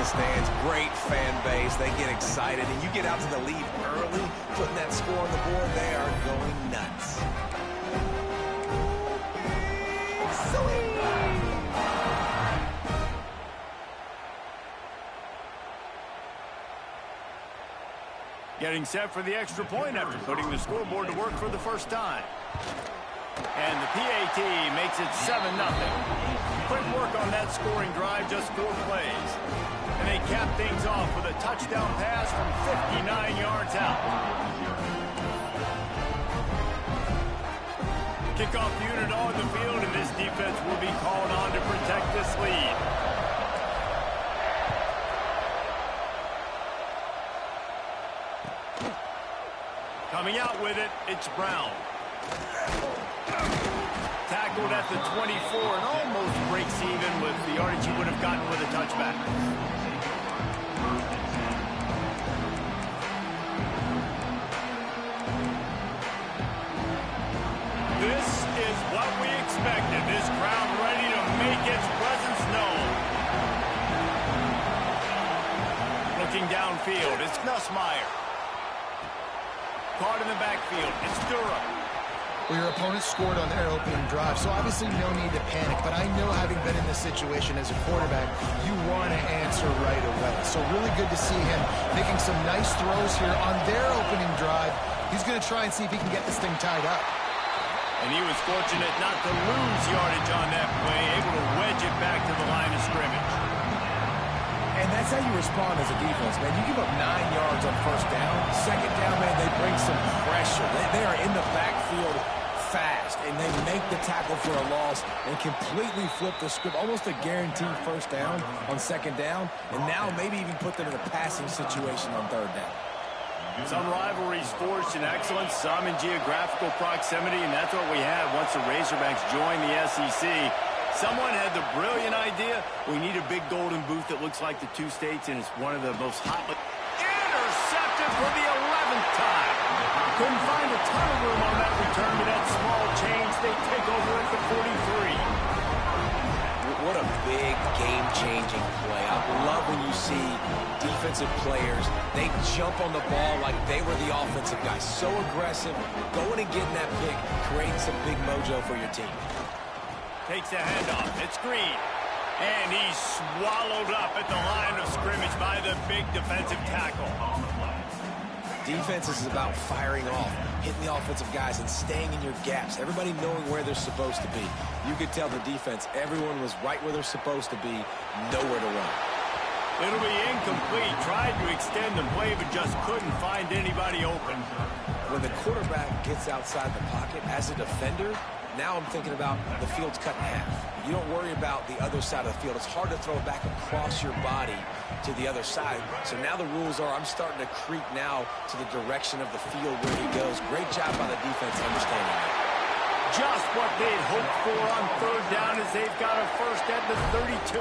the stands. Great fan base. They get excited, and you get out to the lead early, putting that score on the board. They are going nuts. Sweet! Getting set for the extra point after putting the scoreboard to work for the first time. And the PAT makes it 7-0. Quick work on that scoring drive, just 4 plays. And they cap things off with a touchdown pass from 59 yards out. Kickoff unit on the field, and this defense will be called on to protect this lead. Coming out with it, it's Brown. Tackled at the 24 and almost breaks even with the yardage he would have gotten with a touchback. This is what we expected. This crowd ready to make its presence known. Looking downfield, it's Nussmeier. Caught in the backfield, it's Durham. Well, your opponent scored on their opening drive, so obviously no need to panic. But I know, having been in this situation as a quarterback, you want to answer right away. So really good to see him making some nice throws here on their opening drive. He's going to try and see if he can get this thing tied up. And he was fortunate not to lose yardage on that play, able to wedge it back to the line of scrimmage. And that's how you respond as a defense, man. You give up 9 yards on first down. Second down, man, they bring some pressure. They are in the backfield fast, and they make the tackle for a loss and completely flip the script. Almost a guaranteed first down on second down, and now maybe even put them in a passing situation on third down. Some rivalries forged in excellence, some in geographical proximity, and that's what we have once the Razorbacks join the SEC. Someone had the brilliant idea, we need a big golden boot that looks like the two states, and it's one of the most hot. Intercepted for the 11th time. Couldn't find a ton of room on that return, but that small change, they take over at the 43. What a big game-changing play. I love when you see defensive players, they jump on the ball like they were the offensive guys. So aggressive, going and getting that pick, creating some big mojo for your team. Takes a handoff. It's Green. And he's swallowed up at the line of scrimmage by the big defensive tackle. Defense is about firing off, hitting the offensive guys, and staying in your gaps. Everybody knowing where they're supposed to be. You could tell the defense, everyone was right where they're supposed to be, nowhere to run. It'll be incomplete. Tried to extend the play, but just couldn't find anybody open. When the quarterback gets outside the pocket, as a defender, now I'm thinking about the field's cut in half. You don't worry about the other side of the field. It's hard to throw it back across your body to the other side. So now the rules are, I'm starting to creep now to the direction of the field where he goes. Great job by the defense understanding that. Just what they'd hoped for on third down as they've got a first at the 32.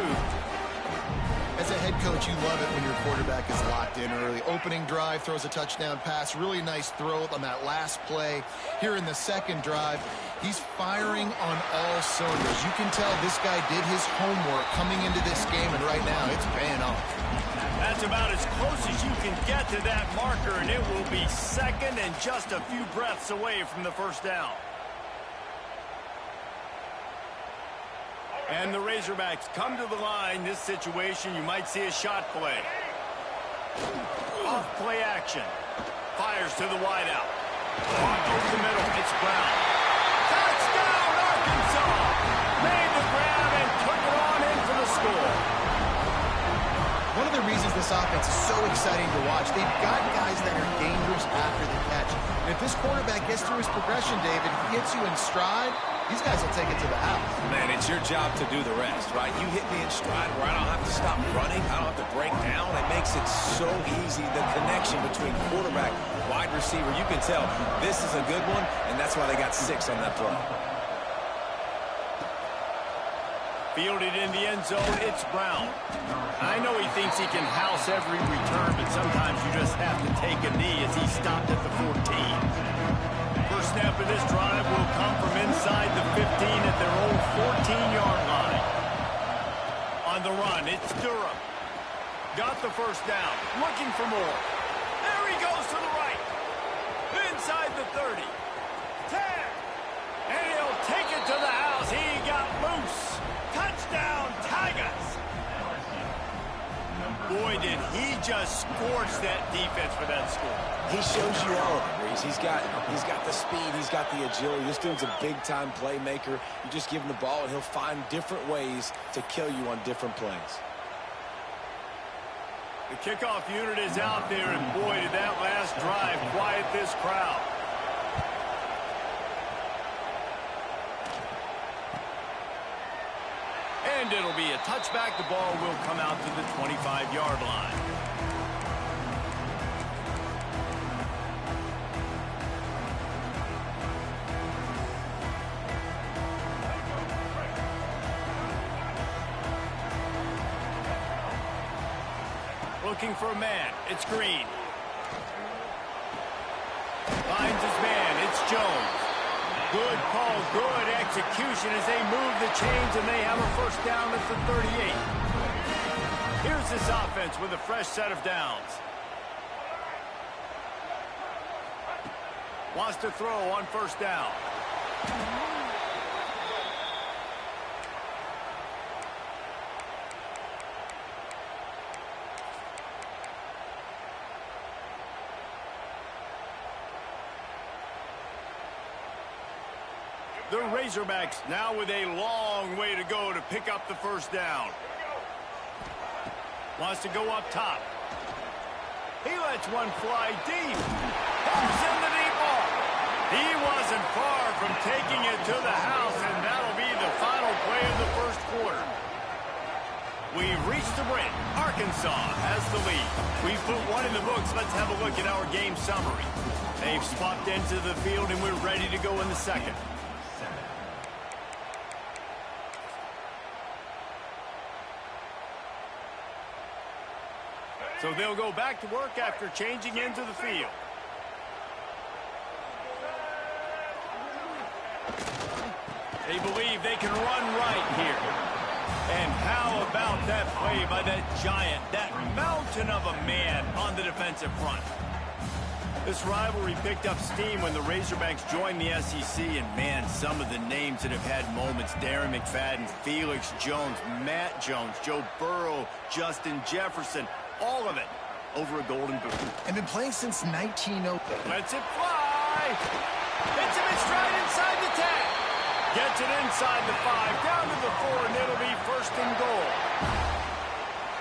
As a head coach, you love it when your quarterback is locked in early. Opening drive, throws a touchdown pass. Really nice throw on that last play. Here in the second drive, he's firing on all cylinders. You can tell this guy did his homework coming into this game, and right now it's paying off. That's about as close as you can get to that marker, and it will be second and just a few breaths away from the first down. And the Razorbacks come to the line. This situation, you might see a shot play. Off play action. Fires to the wideout. Over the middle. It's Brown. Touchdown, Arkansas! Made the grab and took it on in for the score. One of the reasons this offense is so exciting to watch, they've got guys that are dangerous after the catch. And if this quarterback gets through his progression, David, he hits you in stride, these guys will take it to the house. Man, it's your job to do the rest, right? You hit me in stride where I don't have to stop running. I don't have to break down. It makes it so easy, the connection between quarterback, wide receiver. You can tell this is a good one, and that's why they got 6 on that play. Fielded in the end zone, it's Brown. I know he thinks he can house every return, but sometimes you just have to take a knee as he stopped at the 14. First snap of this drive will come from inside the 15 at their own 14-yard line. On the run, it's Durham. Got the first down. Looking for more. There he goes to the right. Inside the 30. 10. And he'll take it to the house. He got loose. Touchdown, Tigers. Boy, did he just scorch that defense for that score. He shows you all of it, Reese. He's got the speed. He's got the agility. This dude's a big-time playmaker. You just give him the ball, and he'll find different ways to kill you on different plays. The kickoff unit is out there, and boy, did that last drive quiet this crowd. And it'll be a touchback. The ball will come out to the 25-yard line. Looking for a man. It's Green. Finds his man. It's Jones. Good call, good execution as they move the chains, and they have a first down at the 38. Here's this offense with a fresh set of downs. Wants to throw on first down. The Razorbacks now with a long way to go to pick up the first down. Wants to go up top. He lets one fly deep. Pulls in the deep ball. He wasn't far from taking it to the house, and that'll be the final play of the first quarter. We've reached the break. Arkansas has the lead. We've put one in the books. Let's have a look at our game summary. They've swapped into the field, and we're ready to go in the second. So they'll go back to work after changing into the field. They believe they can run right here. And how about that play by that giant, that mountain of a man on the defensive front? This rivalry picked up steam when the Razorbacks joined the SEC, and man, some of the names that have had moments: Darren McFadden, Felix Jones, Matt Jones, Joe Burrow, Justin Jefferson, all of it over a golden boot. And been playing since 1900. Lets it fly. Hits him in stride inside the 10. Gets it inside the 5, down to the 4, and it'll be first and goal.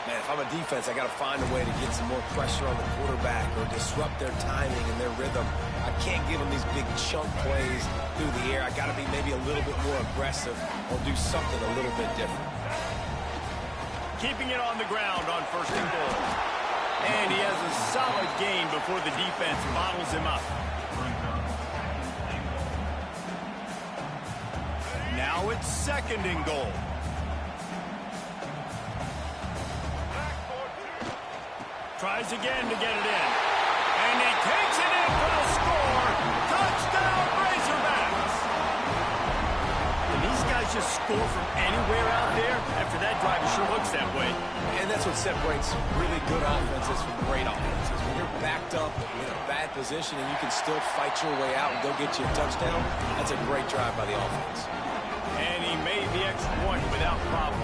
Man, if I'm a defense, I got to find a way to get some more pressure on the quarterback or disrupt their timing and their rhythm. I can't give them these big chunk plays through the air. I got to be maybe a little bit more aggressive or do something a little bit different. Keeping it on the ground on first and goal. And he has a solid gain before the defense bottles him up. Now it's second and goal. Tries again to get it in. And he takes it in for the score. Touchdown, Razorbacks! And these guys just score from anywhere out there. After that drive, it sure looks that way. And that's what separates really good offenses from great offenses. When you're backed up in a bad position and you can still fight your way out and go get you a touchdown, that's a great drive by the offense. And he made the extra point without problem.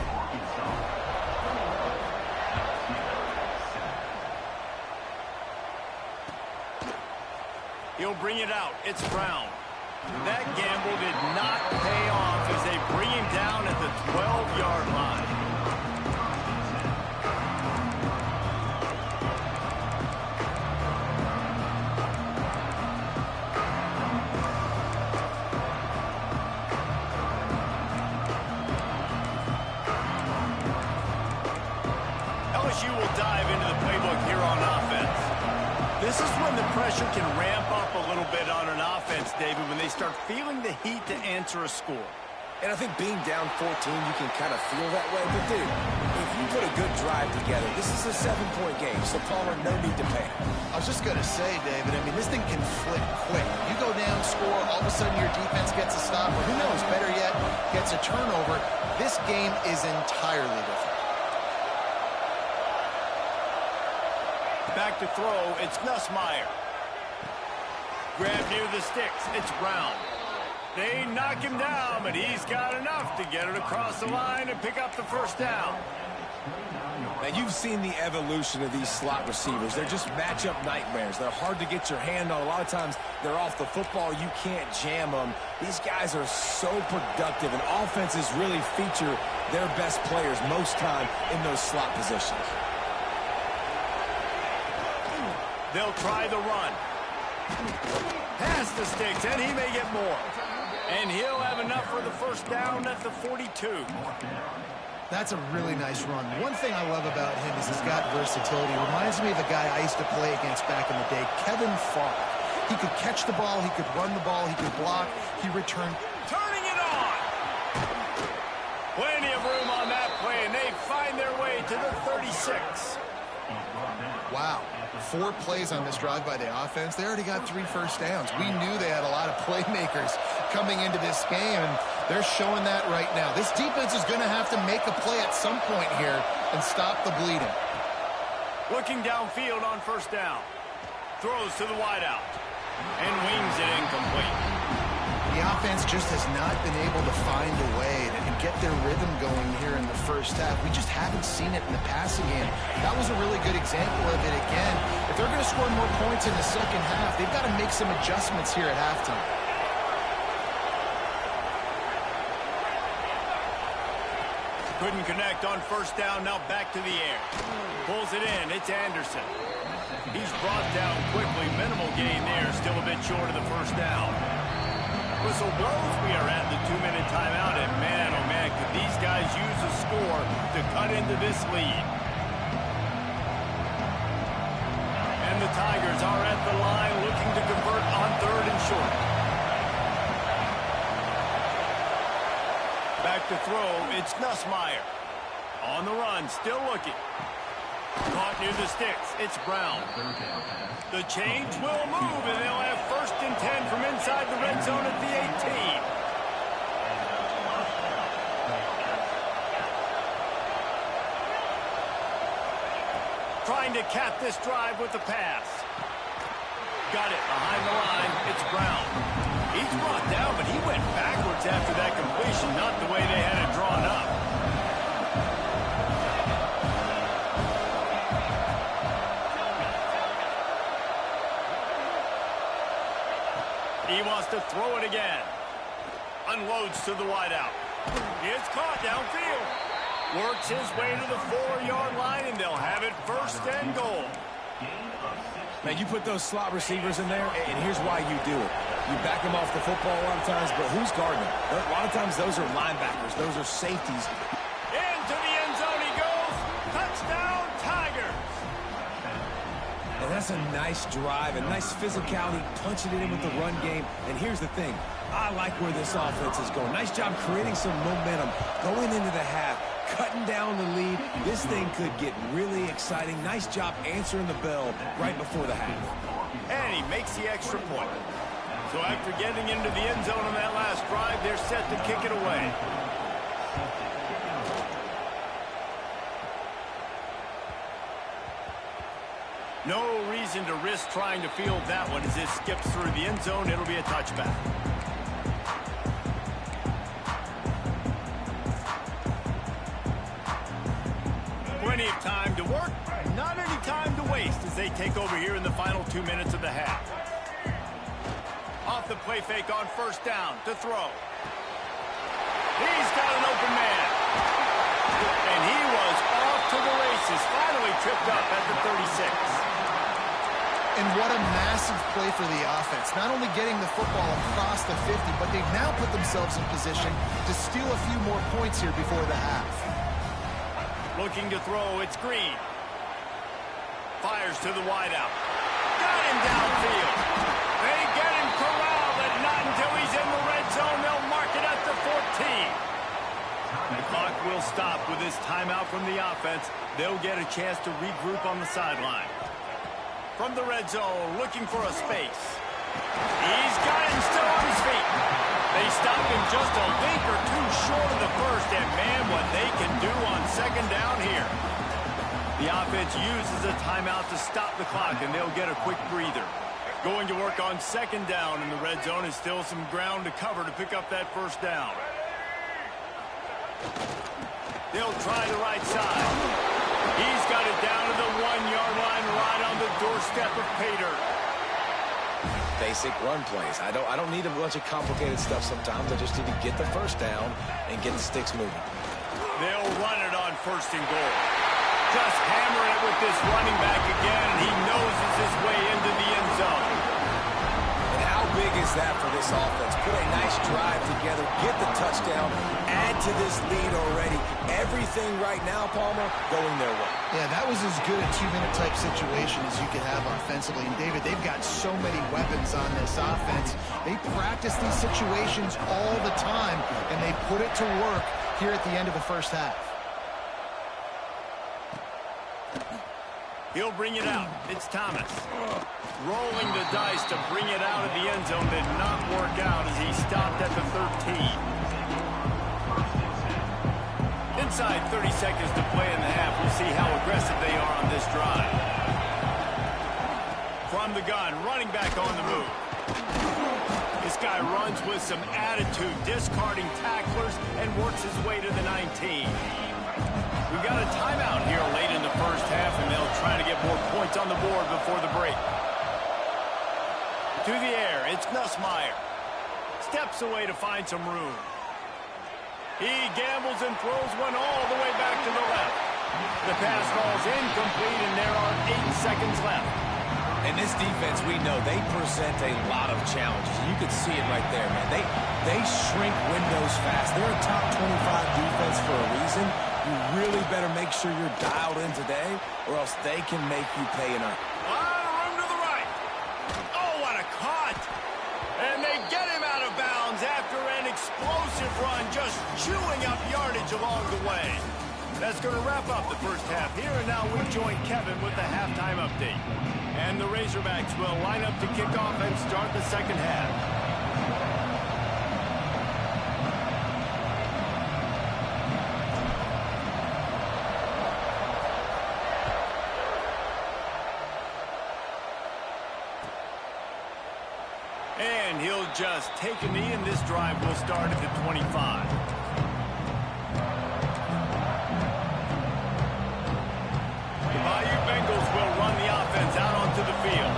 He'll bring it out. It's Brown. That gamble did not pay off as they bring him down at the 12-yard line. LSU will dive into the playbook here on offense. This is when the pressure can ramp up a little bit on an offense, David, when they start feeling the heat to answer a score. And I think being down 14, you can kind of feel that way. But, dude, if you put a good drive together, this is a 7-point game, so Palmer, no need to panic. I was just going to say, David, I mean, this thing can flip quick. You go down, score, all of a sudden your defense gets a stop, or who knows, better yet, gets a turnover. This game is entirely different. Back to throw, it's Nussmeier. Grab near the sticks, it's Brown. They knock him down, but he's got enough to get it across the line and pick up the first down. Now, you've seen the evolution of these slot receivers. They're just matchup nightmares. They're hard to get your hand on. A lot of times, they're off the football. You can't jam them. These guys are so productive, and offenses really feature their best players most time in those slot positions. They'll try the run. Pass the sticks, and he may get more. And he'll have enough for the first down at the 42. That's a really nice run. One thing I love about him is he's got versatility. Reminds me of a guy I used to play against back in the day, Kevin Falk. He could catch the ball, he could run the ball, he could block, he returned. Turning it on! Plenty of room on that play, and they find their way to the 36. Wow. 4 plays on this drive by the offense. They already got 3 first downs. We knew they had a lot of playmakers coming into this game, and they're showing that right now. This defense is going to have to make a play at some point here and stop the bleeding. Looking downfield on first down. Throws to the wideout. And wings it incomplete. The offense just has not been able to find a way to get their rhythm going here in the first half. We just haven't seen it in the passing game. That was a really good example of it again. If they're going to score more points in the second half, they've got to make some adjustments here at halftime. Couldn't connect on first down, now back to the air. Pulls it in, it's Anderson. He's brought down quickly, minimal gain there, still a bit short of the first down. Whistle blows, we are at the 2-minute timeout, and man, oh man, could these guys use a score to cut into this lead. And the Tigers are at the line looking to convert on 3rd and short. Back to throw, it's Nussmeier. On the run, still looking. Caught near the sticks, it's Brown. The change will move, and they'll have 1st and 10 from inside the red zone at the 18. Trying to cap this drive with the pass. Got it behind the line, it's Brown. He's brought down, but he went backwards after that completion, not the way they had it drawn up. He wants to throw it again. Unloads to the wideout. It's caught downfield. Works his way to the 4-yard line, and they'll have it 1st and goal. Now, you put those slot receivers in there, and here's why you do it. You back them off the football a lot of times, but who's guarding them? A lot of times, those are linebackers. Those are safeties. Into the end zone he goes. Touchdown, Tigers. And that's a nice drive, a nice physicality, punching it in with the run game. And here's the thing. I like where this offense is going. Nice job creating some momentum, going into the half, cutting down the lead. This thing could get really exciting. Nice job answering the bell right before the half. And he makes the extra point. So after getting into the end zone on that last drive, they're set to kick it away. No reason to risk trying to field that one as it skips through the end zone. It'll be a touchback. Plenty of time to work, not any time to waste as they take over here in the final 2 minutes of the half. Off the play fake on first down to throw. He's got an open man. And he was off to the races, finally tripped up at the 36. And what a massive play for the offense. Not only getting the football across the 50, but they've now put themselves in position to steal a few more points here before the half. Looking to throw, it's Green. Fires to the wideout. Got him downfield. They get him corralled, but not until he's in the red zone. They'll mark it at the 14. The clock will stop with this timeout from the offense. They'll get a chance to regroup on the sideline. From the red zone, looking for a space. He's got him still on his feet. They stop him just a link or 2 short of the first, and man, what they can do on 2nd down here. The offense uses a timeout to stop the clock, and they'll get a quick breather. Going to work on second down in the red zone, and still some ground to cover to pick up that first down. They'll try the right side. He's got it down to the 1-yard line, right on the doorstep of Pater. Basic run plays. I don't need a bunch of complicated stuff sometimes. I just need to get the first down and get the sticks moving. They'll run it on first and goal. Just hammer it with this running back again, and he noses his way into the end zone. And how big is that for this offense? Put a nice drive together, get the touchdown, add to this lead already. Everything right now, Palmer, going their way. Yeah, that was as good a 2-minute type situation as you could have offensively. And, David, they've got so many weapons on this offense. They practice these situations all the time, and they put it to work here at the end of the first half. He'll bring it out. It's Thomas. Rolling the dice to bring it out of the end zone did not work out as he stopped at the 13. Inside 30 seconds to play in the half. We'll see how aggressive they are on this drive. From the gun, running back on the move. This guy runs with some attitude, discarding tacklers, and works his way to the 19. We've got a timeout here late in the first half, and they'll try to get more points on the board before the break. To the air, it's Nussmeier. Steps away to find some room. He gambles and throws one all the way back to the left. The pass falls incomplete, and there are 8 seconds left. And this defense, we know, they present a lot of challenges. You can see it right there, man. They shrink windows fast. They're a top 25 defense for a reason. You really better make sure you're dialed in today, or else they can make you pay an earn. Room to the right. Oh, what a cut. And they get him out of bounds after an explosive run, just chewing up yardage along the way. That's going to wrap up the first half here, and now we join Kevin with the halftime update. And the Razorbacks will line up to kick off and start the second half. And he'll just take a knee, and this drive will start at the 25. The Bayou Bengals will run the offense out onto the field.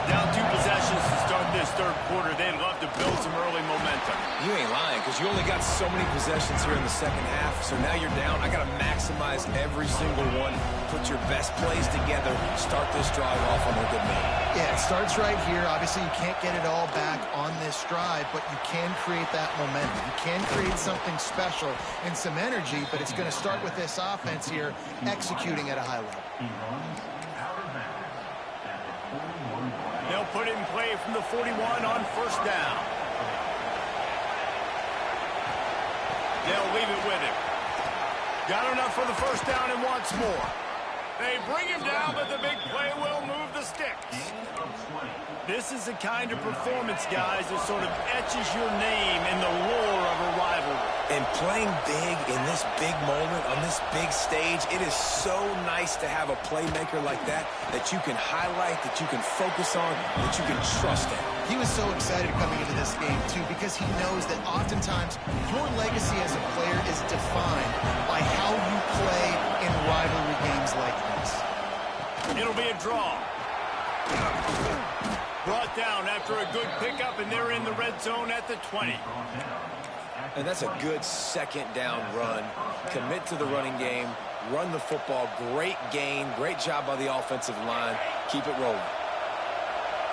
Down 2 possessions to start this third quarter. They'd love to build some early momentum. You ain't lying, because you only got so many possessions here in the second half, so now you're down. I got to maximize every single one. Put your best plays together. Start this drive off on a good note. Yeah, it starts right here. Obviously, you can't get it all back on this drive, but you can create that momentum. You can create something special and some energy, but it's going to start with this offense here executing at a high level. They'll put it in play from the 41 on first down. They'll leave it with him. Got enough for the first down and wants more. They bring him down, but the big play will move the sticks. This is the kind of performance, guys, that sort of etches your name in the lore of a rivalry. And playing big in this big moment, on this big stage, it is so nice to have a playmaker like that you can highlight, that you can focus on, that you can trust in. He was so excited coming into this game, too, because he knows that oftentimes your legacy as a player is defined by how you play in rivalry games like this. It'll be a draw. Brought down after a good pickup, and they're in the red zone at the 20. And that's a good second down run. Commit to the running game, run the football, great gain, great job by the offensive line. Keep it rolling.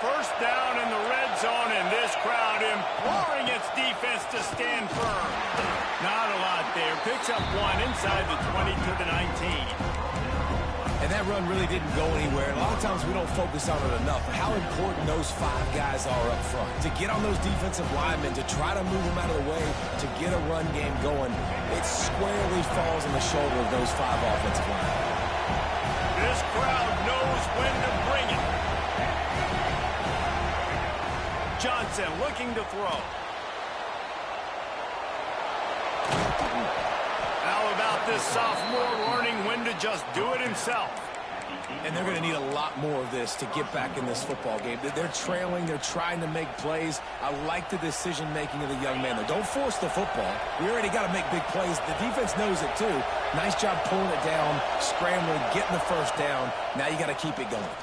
First down in the red zone, and this crowd imploring its defense to stand firm. Not a lot there. Picks up 1 inside the 20 to the 19. And that run really didn't go anywhere. A lot of times we don't focus on it enough. How important those 5 guys are up front. To get on those defensive linemen, to try to move them out of the way, to get a run game going, it squarely falls on the shoulder of those 5 offensive linemen. This crowd knows when to bring it. Johnson looking to throw. How about this sophomore learning when to just do it himself. And they're going to need a lot more of this to get back in this football game. They're trailing. They're trying to make plays. I like the decision-making of the young man, though. Don't force the football. We already got to make big plays. The defense knows it, too. Nice job pulling it down, scrambling, getting the first down. Now you got to keep it going.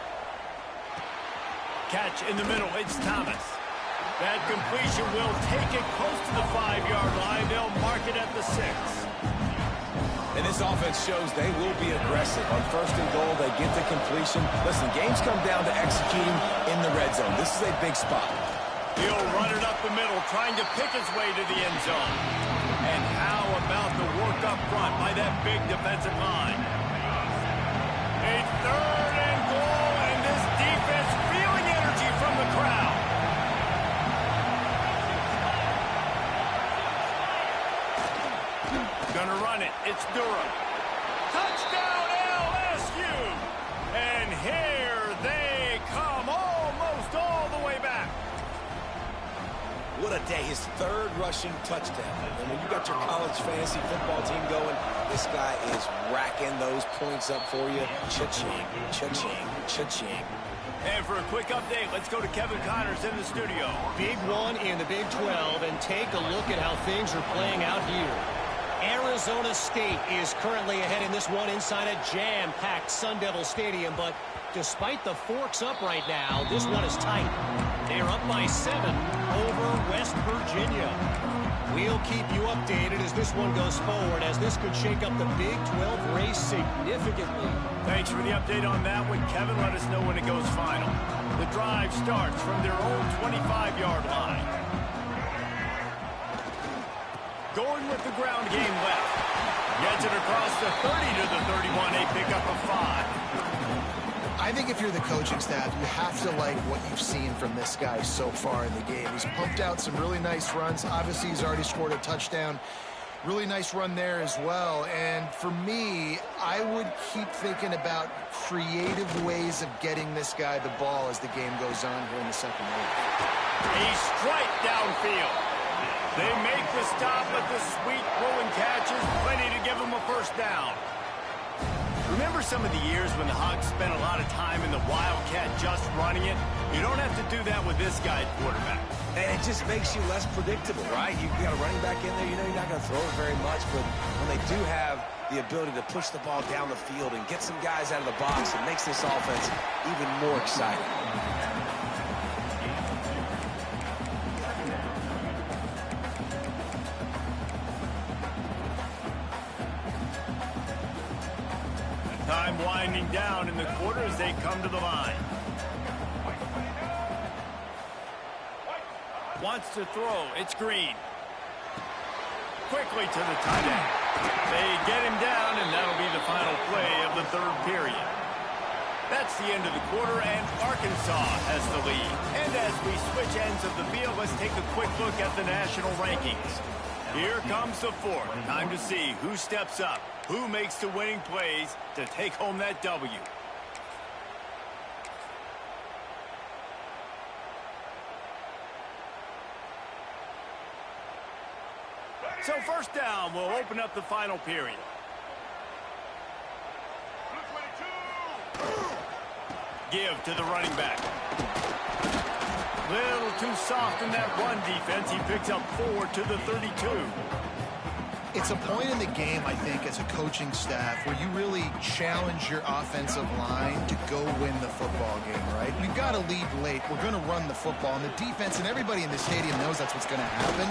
Catch in the middle. It's Thomas. That completion will take it close to the 5-yard line. They'll mark it at the 6. And this offense shows they will be aggressive. On first and goal, they get the completion. Listen, games come down to executing in the red zone. This is a big spot. He'll run it up the middle, trying to pick his way to the end zone. And how about the work up front by that big defensive line? A 3rd and goal, and this defense feeling energy from the crowd. Gonna run it. It's Durham. Touchdown LSU! And here they come, almost all the way back. What a day. His 3rd rushing touchdown. And when you got your college fantasy football team going, this guy is racking those points up for you. Cha-ching, cha-ching, cha-ching. And for a quick update, let's go to Kevin Connors in the studio. Big one in the Big 12, and take a look at how things are playing out here. Arizona State is currently ahead in this one inside a jam-packed Sun Devil Stadium, but despite the forks up right now, this one is tight. They're up by 7 over West Virginia. We'll keep you updated as this one goes forward, as this could shake up the Big 12 race significantly. Thanks for the update on that one, Kevin. Let us know when it goes final. The drive starts from their own 25-yard line. Going with the ground game left. Gets it across the 30 to the 31. They pick up a 5. I think if you're the coaching staff, you have to like what you've seen from this guy so far in the game. He's pumped out some really nice runs. Obviously, he's already scored a touchdown. Really nice run there as well. And for me, I would keep thinking about creative ways of getting this guy the ball as the game goes on here in the second half. A strike downfield. They make the stop, but the sweet rolling catch is plenty to give them a first down. Remember some of the years when the Hawks spent a lot of time in the Wildcat just running it? You don't have to do that with this guy at quarterback. And it just makes you less predictable, right? You got a running back in there, you know you're not going to throw it very much, but when they do have the ability to push the ball down the field and get some guys out of the box, it makes this offense even more exciting. Time winding down in the quarter as they come to the line. Wants to throw. It's Green. Quickly to the tight end. They get him down, and that'll be the final play of the 3rd period. That's the end of the quarter, and Arkansas has the lead. And as we switch ends of the field, let's take a quick look at the national rankings. Here comes the 4th. Time to see who steps up, who makes the winning plays to take home that W. So first down will open up the final period. Give to the running back. Little too soft in that run defense. He picks up 4 to the 32. It's a point in the game, I think, as a coaching staff where you really challenge your offensive line to go win the football game, right? We've got to lead late. We're going to run the football. And the defense and everybody in the stadium knows that's what's going to happen.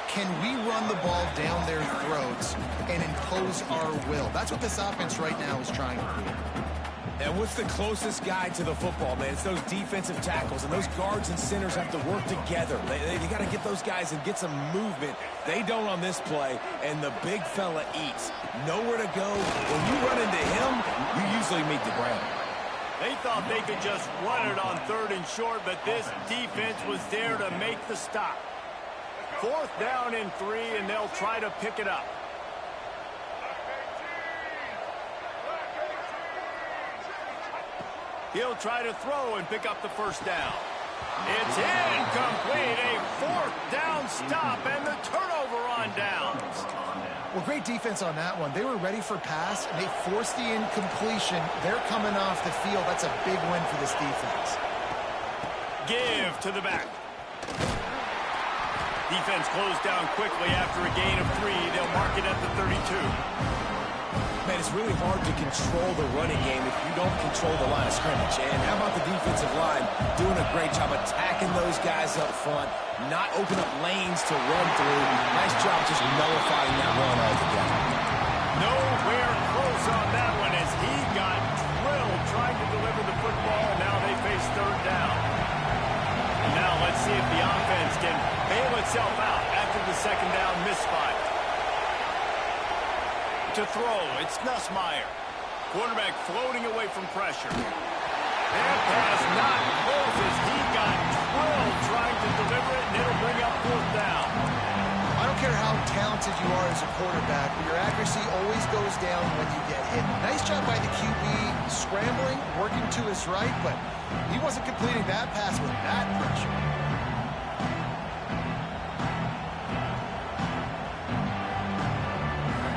Can we run the ball down their throats and impose our will? That's what this offense right now is trying to do. And what's the closest guy to the football, man? It's those defensive tackles, and those guards and centers have to work together. They got to get those guys and get some movement. They don't on this play, and the big fella eats. Nowhere to go. When you run into him, you usually meet the ground. They thought they could just run it on 3rd and short, but this defense was there to make the stop. 4th down and 3, and they'll try to pick it up. He'll try to throw and pick up the first down. It's incomplete. A 4th down stop and the turnover on downs. Well, great defense on that one. They were ready for pass, and they forced the incompletion. They're coming off the field. That's a big win for this defense. Give to the back. Defense closed down quickly after a gain of 3. They'll mark it at the 32. Man, it's really hard to control the running game if you don't control the line of scrimmage. And how about the defensive line doing a great job attacking those guys up front, not open up lanes to run through. Nice job just nullifying that run altogether. Nowhere close on that one as he got drilled trying to deliver the football. Now they face third down. And now let's see if the offense can bail itself out after the second down misfire. To throw, it's Nussmeier. Quarterback floating away from pressure. Their pass not close as he got drilled trying to deliver it, and it'll bring up fourth down. I don't care how talented you are as a quarterback, but your accuracy always goes down when you get hit. Nice job by the QB scrambling, working to his right, but he wasn't completing that pass with that pressure.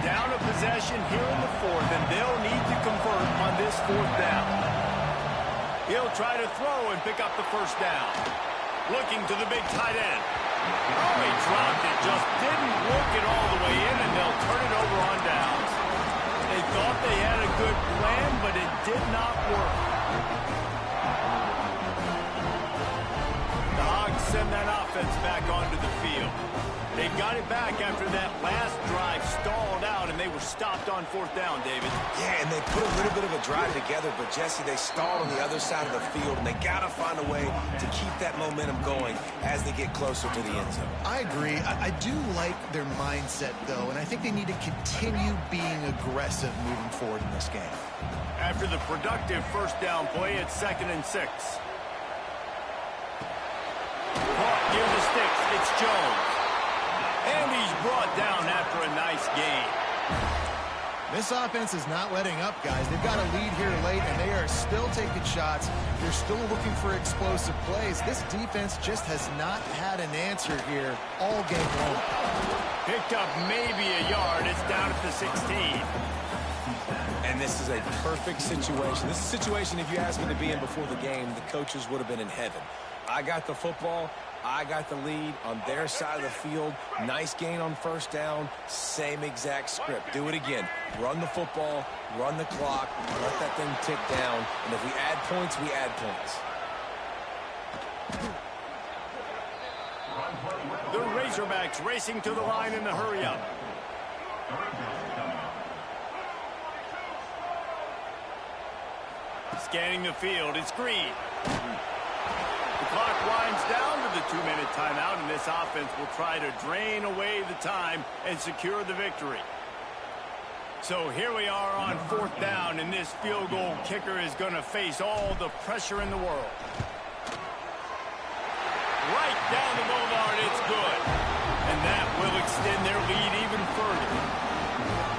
Down a possession here in the fourth, and they'll need to convert on this fourth down. He'll try to throw and pick up the first down. Looking to the big tight end. Oh, he dropped it. Just didn't work it all the way in, and they'll turn it over on downs. They thought they had a good plan, but it did not work. The Hogs send that offense back onto the field. They got it back after that last drive stalled out, and they were stopped on fourth down, David. Yeah, and they put a little bit of a drive together, but, Jesse, they stalled on the other side of the field, and they got to find a way to keep that momentum going as they get closer to the end zone. I agree. I do like their mindset, though, and I think they need to continue being aggressive moving forward in this game. After the productive first down play, it's 2nd and 6. Caught near the sticks. It's Jones. And he's brought down after a nice gain. This offense is not letting up, guys. They've got a lead here late, and they are still taking shots. They're still looking for explosive plays. This defense just has not had an answer here all game long. Picked up maybe a yard. It's down at the 16. And this is a perfect situation. This is a situation, if you asked me to be in before the game, the coaches would have been in heaven. I got the football. I got the lead on their side of the field. Nice gain on first down. Same exact script. Do it again. Run the football, run the clock, let that thing tick down. And if we add points, we add points. The Razorbacks racing to the line in the hurry-up. Scanning the field, it's Green. The clock winds down to the 2-minute timeout, and this offense will try to drain away the time and secure the victory. So here we are on fourth down, and this field goal kicker is going to face all the pressure in the world. Right down the boulevard, it's good. And that will extend their lead even further.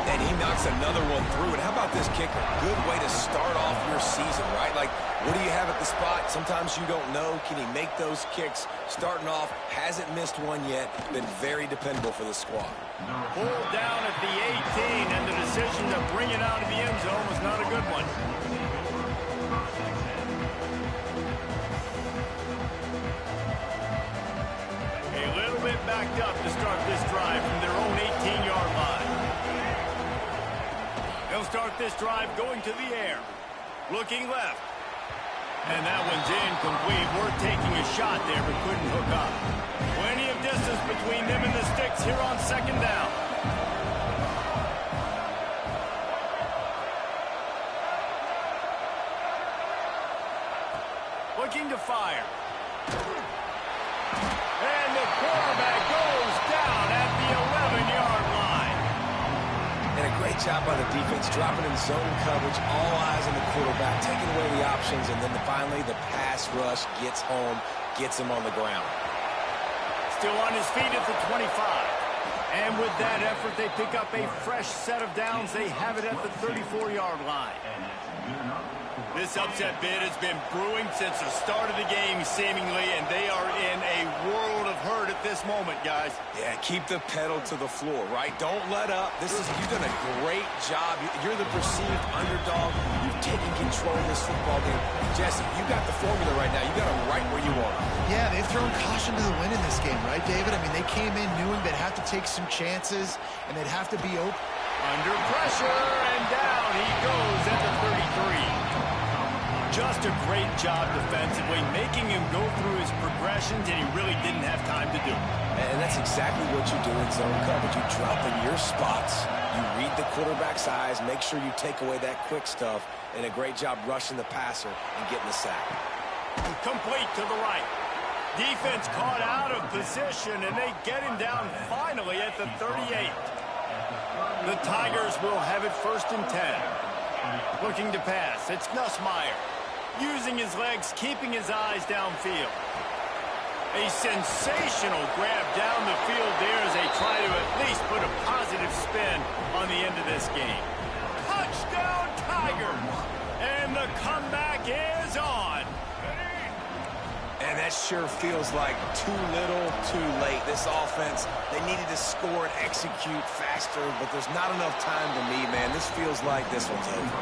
And he knocks another one through. And how about this kicker? Good way to start off your season, right? Like, what do you have at the spot? Sometimes you don't know. Can he make those kicks? Starting off, hasn't missed one yet. Been very dependable for the squad. Pulled down at the 18, and the decision to bring it out of the end zone was not a good one. A little bit backed up to start this drive from their own 18-yard line. They'll start this drive going to the air. Looking left. And that one's incomplete. We're taking a shot there, but couldn't hook up. Plenty of distance between them and the sticks here on second down. Looking to fire. And the quarterback goes down at the 11-yard line. And a great job by the defense, dropping in zone coverage, all eyes on the quarterback, taking away the options, and then finally the pass rush gets home, gets him on the ground. Still on his feet at the 25. And with that effort, they pick up a fresh set of downs. They have it at the 34-yard line. This upset bid has been brewing since the start of the game, seemingly, and they are in a world of hurt at this moment, guys. Yeah, keep the pedal to the floor, right? Don't let up. You've done a great job. You're the perceived underdog. You've taken control of this football game. Jesse, you got the formula right now. You got them right where you want them. Yeah, they've thrown caution to the wind in this game, right, David? I mean, they came in knowing they'd have to take some chances, and they'd have to be open. Under pressure, and down he goes at the 33. Just a great job defensively, making him go through his progressions, and he really didn't have time to do it. And that's exactly what you do in zone coverage. You drop in your spots. You read the quarterback's eyes, make sure you take away that quick stuff, and a great job rushing the passer and getting the sack. Complete to the right. Defense caught out of position, and they get him down finally at the 38. The Tigers will have it 1st and 10. Looking to pass. It's Nussmeier. Using his legs, keeping his eyes downfield. A sensational grab down the field there as they try to at least put a positive spin on the end of this game. Touchdown, Tigers! And the comeback is on. And that sure feels like too little, too late. This offense, they needed to score and execute faster, but there's not enough time to me, man. This feels like this one's over.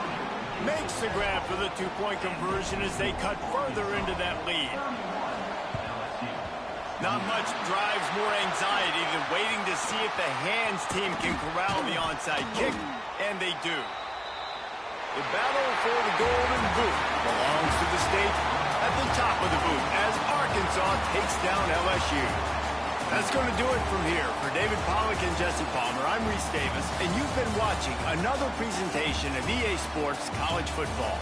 Makes the grab for the two-point conversion as they cut further into that lead. Not much drives more anxiety than waiting to see if the hands team can corral the onside kick, and they do. The battle for the golden boot belongs to the state at the top of the boot as Arkansas takes down LSU. That's going to do it from here. For David Pollack and Jesse Palmer, I'm Reese Davis, and you've been watching another presentation of EA Sports College Football.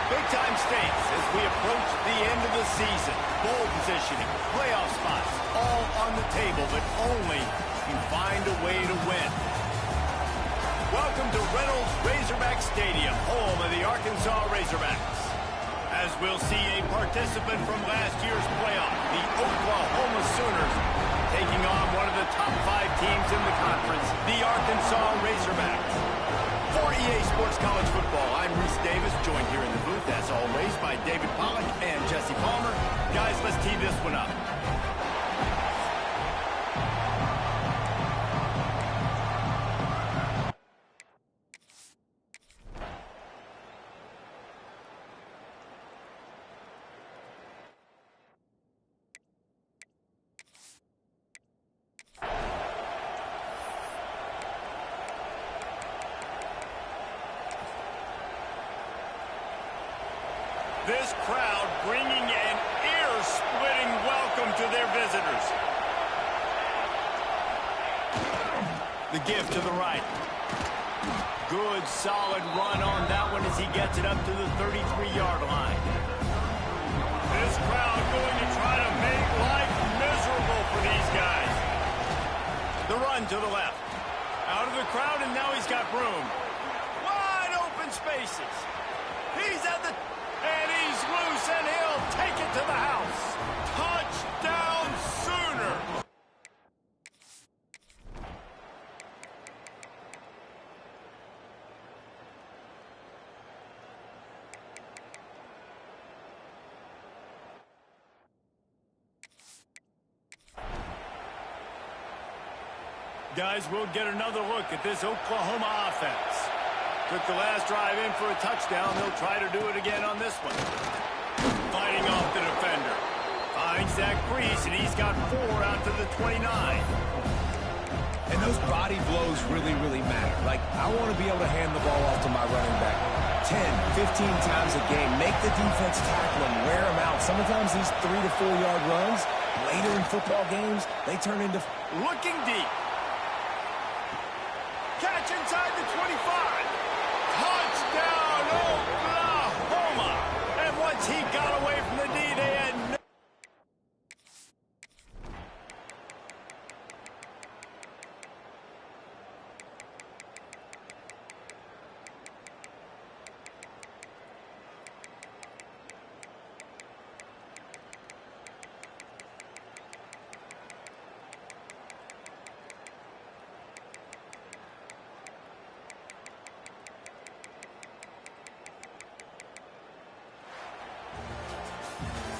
Big-time stakes as we approach the end of the season. Bowl positioning, playoff spots, all on the table, but only you find a way to win. Welcome to Reynolds Razorback Stadium, home of the Arkansas Razorbacks. As we'll see a participant from last year's playoff, the Oklahoma Sooners, taking on one of the top 5 teams in the conference, the Arkansas Razorbacks. For EA Sports College Football, I'm Reese Davis, joined here in the booth, as always, by David Pollack and Jesse Palmer. Guys, let's tee this one up. This crowd bringing an ear-splitting welcome to their visitors. The give to the right. Good, solid run on that one as he gets it up to the 33-yard line. This crowd going to try to make life miserable for these guys. The run to the left. Out of the crowd, and now he's got room. Wide open spaces. He's at the... And he's loose, and he'll take it to the house. Touchdown, Sooner! Guys, we'll get another look at this Oklahoma offense. Took the last drive in for a touchdown. They'll try to do it again on this one. Fighting off the defender. Finds that crease, and he's got 4 out to the 29. And those body blows really, really matter. Like, I want to be able to hand the ball off to my running back 10, 15 times a game. Make the defense tackle him, wear him out. Sometimes these 3 to 4 yard runs, later in football games, they turn into... Looking deep. Catch inside the 25. Touchdown, Oklahoma! And once he got away from the D, they had no...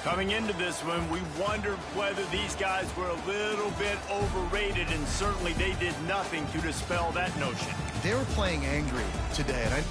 Coming into this one, we wondered whether these guys were a little bit overrated, and certainly they did nothing to dispel that notion. They were playing angry today, and